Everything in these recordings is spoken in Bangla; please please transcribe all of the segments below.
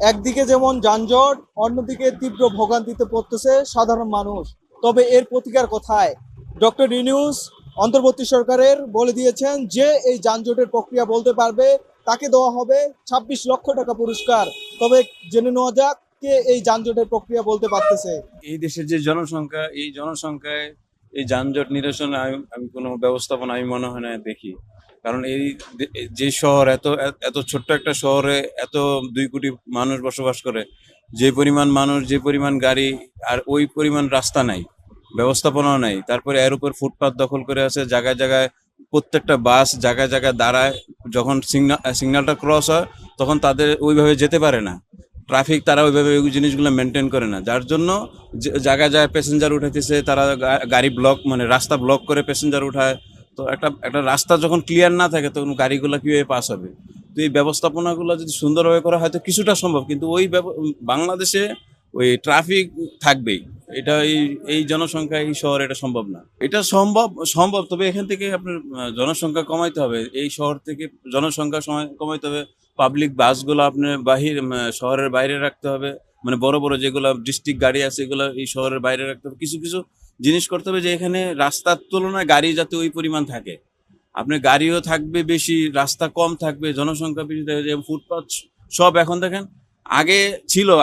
একদিকে যেমন যানজট, অন্যদিকে তীব্র ভোগান্তিতে পড়তেছে সাধারণ মানুষ। তবে এর প্রতিকার কোথায়? ডক্টর ইউনূস অন্তর্বর্তী সরকারের বলে দিয়েছেন যে এই যানজটের প্রক্রিয়া বলতে পারবে তাকে দেওয়া হবে 26 লক্ষ টাকা পুরস্কার। তবে জেনে নেওয়া যাক কে এই যানজটের প্রক্রিয়া বলতে পারতেছে। এই দেশের যে জনসংখ্যা, এই জনসংখ্যায় এই যানজট নিরসনে আমি কোনো ব্যবস্থাপনা আমি মনে হয় না দেখি। কারণ যে শহর এত ছোট্ট একটা শহরে এত 2 কোটি মানুষ বসবাস করে, যে পরিমাণ মানুষ, যে পরিমাণ গাড়ি, আর ওই পরিমাণ রাস্তা নাই, ব্যবস্থাপনাও নাই। তারপরে এর উপর ফুটপাত দখল করে আছে জায়গায় জায়গায়। প্রত্যেকটা বাস জায়গায় জায়গায় দাঁড়ায়, যখন সিগন্যালটা ক্রস হয় তখন তাদের ওইভাবে যেতে পারে না। ট্রাফিক তারা ওইভাবে ওই জিনিসগুলো মেনটেন করে না, যার জন্য জায়গায় জায়গায় প্যাসেঞ্জার উঠাইতেছে তারা। গাড়ি ব্লক, মানে রাস্তা ব্লক করে প্যাসেঞ্জার উঠায়। তো একটা একটা রাস্তা যখন ক্লিয়ার না থাকে তখন গাড়িগুলো কিভাবে পাস হবে? তো এই ব্যবস্থাপনাগুলো যদি সুন্দরভাবে করা হয়তো কিছুটা সম্ভব, কিন্তু বাংলাদেশে ওই ট্রাফিক থাকবেই। এটা এই জনসংখ্যা, এই শহর, এটা সম্ভব না। এটা সম্ভব, তবে এখান থেকে আপনার জনসংখ্যা কমাইতে হবে। এই শহর থেকে জনসংখ্যা কমাইতে হবে। পাবলিক বাসগুলো আপনার শহরের বাইরে রাখতে হবে। মানে বড় বড় যেগুলো ডিস্ট্রিক্ট গাড়ি আছে এগুলো এই শহরের বাইরে রাখতে হবে। কিছু কিছু জিনিস করতে হবে যে এখানে রাস্তার তুলনায় গাড়ি যাতে ওই পরিমাণ থাকে। আপনার গাড়িও থাকবে বেশি, রাস্তা কম থাকবে, জনসংখ্যা বেশি থাকবে। যে ফুটপাথ সব এখন দেখেন,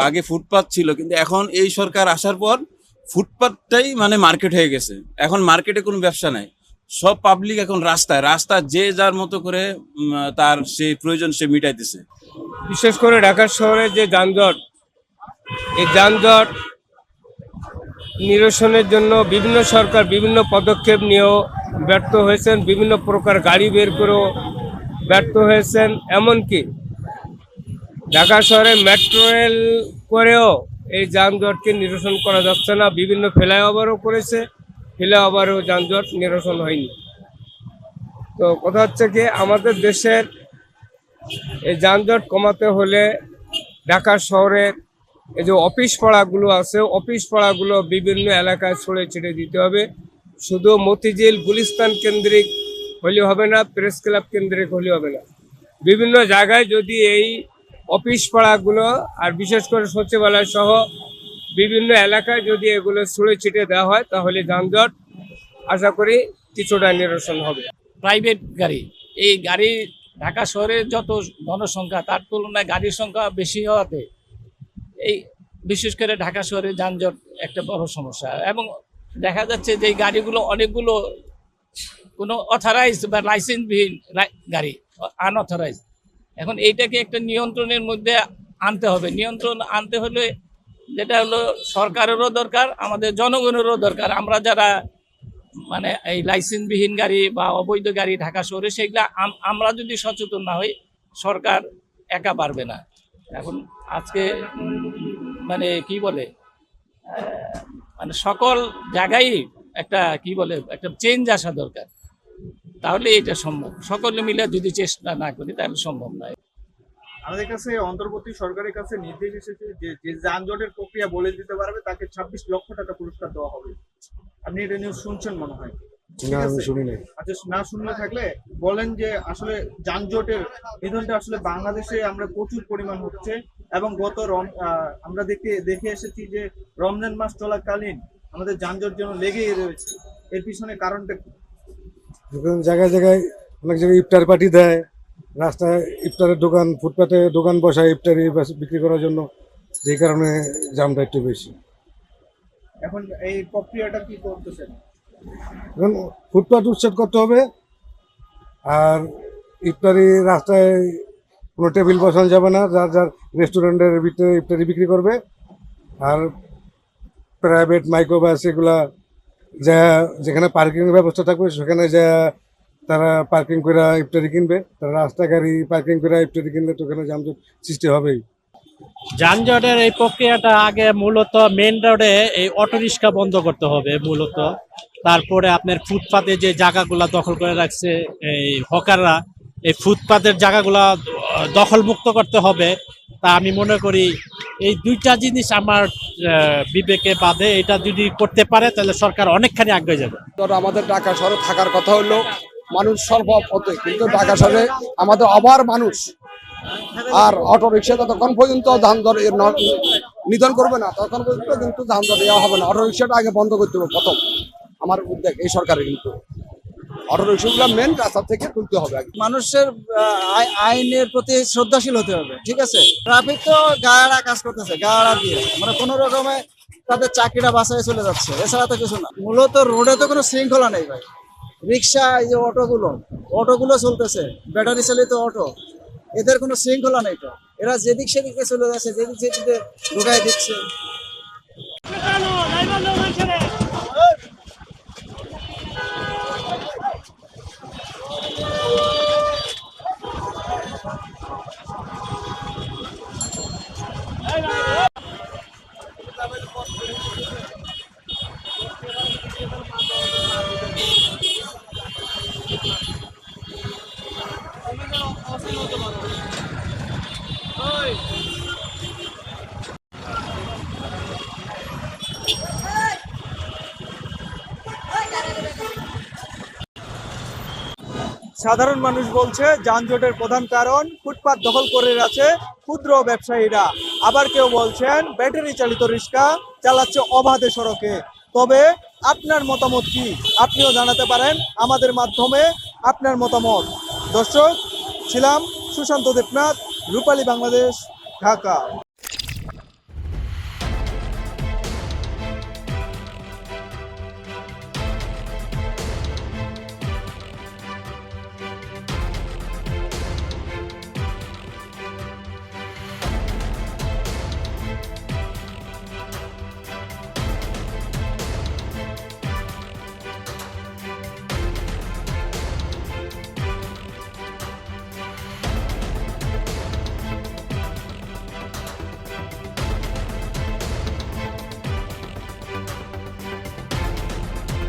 আগে ফুটপাথ ছিল, কিন্তু এখন এই সরকার আসার পর ফুটপাথটাই মানে মার্কেট হয়ে গেছে। এখন মার্কেটে কোনো ব্যবসা নাই, সব পাবলিক এখন রাস্তা যে যার মতো করে তার সেই প্রয়োজন সে মিটাইতেছে। বিশেষ করে ঢাকা শহরে যে যানজট, এই যানজট নিরসনের জন্য বিভিন্ন সরকার বিভিন্ন পদক্ষেপ নিয়েও ব্যর্থ হয়েছেন, বিভিন্ন প্রকার গাড়ি বের করেও ব্যর্থ হয়েছেন। এমনকি ঢাকা শহরে মেট্রো রেল করেও এই যানজটকে নিরসন করা যাচ্ছে না। বিভিন্ন ফ্লাইওভারও করেছে, ফ্লাইওভারেও যানজট নিরসন হয়নি। তো কথা হচ্ছে কি, আমাদের দেশের এই যানজট কমাতে হলে ঢাকা শহরের এই যে অফিস পাড়াগুলো আছে, অফিস পাড়াগুলো বিভিন্ন এলাকায় ছড়িয়ে ছিটিয়ে দিতে হবে। শুধু মতিঝিল গুলিস্তান কেন্দ্রিক হলে হবে না, প্রেস ক্লাব কেন্দ্রিক হলে হবে না। বিভিন্ন জায়গায় যদি এই অফিস পাড়াগুলো আর বিশেষ করে সচিবালয় সহ বিভিন্ন এলাকায় যদি এগুলো ছড়িয়ে ছিটিয়ে দেওয়া হয় তাহলে যানজট আশা করি কিছুটা নিরসন হবে। প্রাইভেট গাড়ি, এই গাড়ি ঢাকা শহরের যত জনসংখ্যা তার তুলনায় গাড়ির সংখ্যা বেশি হওয়াতে এই বিশেষ করে ঢাকা শহরে যানজট একটা বড় সমস্যা। এবং দেখা যাচ্ছে যে এই গাড়িগুলো অনেকগুলো কোনো অথরাইজ বা লাইসেন্সবিহীন গাড়ি, আনঅথরাইজ। এখন এইটাকে একটা নিয়ন্ত্রণের মধ্যে আনতে হবে। নিয়ন্ত্রণ আনতে হলে যেটা হলো সরকারেরও দরকার, আমাদের জনগণেরও দরকার। আমরা যারা মানে এই লাইসেন্সবিহীন গাড়ি বা অবৈধ গাড়ি ঢাকা শহরে, সেগুলা আমরা যদি সচেতন না হই সরকার একা পারবে না। এখন আজকে মানে কি বলে, মানে সকল জায়গায় একটা কি বলে একটা চেঞ্জ আসা দরকার, তাহলে এটা সম্ভব। সকলে মিলে যদি চেষ্টা না করি তাহলে সম্ভব নয়। আমাদের কাছে অন্তর্বর্তী সরকারের কাছে নির্দেশ এসেছে যে যে যানজটের প্রক্রিয়া বলে দিতে পারবে তাকে 26 লক্ষ টাকা পুরস্কার দেওয়া হবে। আপনি এটা নিউজ শুনছেন মনে হয়? না, আমি শুনি নাই। আচ্ছা, না শুনলে থাকলে বলেন যে আসলে যানজটের নিধনটা আসলে বাংলাদেশে আমরা প্রচুর পরিমাণ হচ্ছে, এবং আমরা দেখে এসেছি যে রমজান মাস চলাকালীন আমাদের যানজট যেন লেগেই রয়েছে। এর পিছনে কারণটা কি? জায়গায় জায়গায় অনেক জায়গায় ইফতার পার্টি দেয়, রাস্তায় ইফতারের দোকান, ফুটপাতে দোকান বসায় ইফতারি বিক্রি করার জন্য, যেই কারণে জামটা একটু বেশি। এখন এই প্রক্রিয়াটা কি করতেছেন? এখন ফুটপাত উচ্ছেদ করতে হবে, আর ইফতারি রাস্তায় কোনো টেবিল বসানো যাবে না, যার যার রেস্টুরেন্টের ভিতরে ইফতারি বিক্রি করবে। আর প্রাইভেট মাইক্রোবাস এগুলা যা যেখানে পার্কিং ব্যবস্থা থাকবে সেখানে যা তারা পার্কিং করে ইফতারি কিনবে। তারা রাস্তা গাড়ি পার্কিং করে ইফতারি কিনলে তো ওখানে যানজট সৃষ্টি হবেই। যানজটের এই প্রক্রিয়াটা আগে মূলত মেন রোডে এই অটোরিক্সা বন্ধ করতে হবে মূলত। তারপরে আপনার ফুটপাতে যে জায়গাগুলা দখল করে রাখছে এই হকাররা, এই ফুটপাতের জায়গাগুলা দখল মুক্ত করতে হবে। তা আমি মনে করি এই দুইটা জিনিস আমার বিবেকে বাদে, এটা যদি করতে পারে তাহলে সরকার অনেকখানি আগে যাবে। আমাদের ঢাকা শহরে থাকার কথা হলো মানুষ স্বল্প হতে, কিন্তু ঢাকা শহরে আমাদের অভার মানুষ, আর অটো রিক্সা ততক্ষণ পর্যন্ত ধান দর নিধন করবে না ততক্ষণ পর্যন্ত কিন্তু ধান দর দেওয়া হবে না। অটো রিক্সাটা আগে বন্ধ করতে হবে প্রথম, আমার উদ্যোগ এই সরকারের। কিন্তু অটো রিক্সাগুলো মেন রাস্তা থেকে তুলতে হবে আগে। মানুষের আইনের প্রতি শ্রদ্ধাশীল হতে হবে, ঠিক আছে? ট্রাফিক তো গাড়া কাজ করতেছে, গাড়া দিয়ে মানে কোনো রকমে তাদের চাকরিটা বাঁচায় চলে যাচ্ছে, এছাড়া তো কিছু না। মূলত রোডে তো কোনো শৃঙ্খলা নেই ভাই। রিক্সা, এই যে অটোগুলো চলতেছে, ব্যাটারি চালিত অটো, এদের কোনো শৃঙ্খলা নেই তো। এরা যেদিক সেদিকে চলে যাচ্ছে, যেদিক সেদিকে ঢুকাই দিচ্ছে। সাধারণ মানুষ বলছে যানজটের প্রধান কারণ ফুটপাত দখল করে আছে ক্ষুদ্র ব্যবসায়ীরা। আবার কেউ বলছেন ব্যাটারি চালিত রিক্সা চালাচ্ছে অবাধে সড়কে। তবে আপনার মতামত কি? আপনিও জানাতে পারেন আমাদের মাধ্যমে আপনার মতামত। দর্শক, ছিলাম সুশান্ত দেবনাথ, রূপালী বাংলাদেশ, ঢাকা।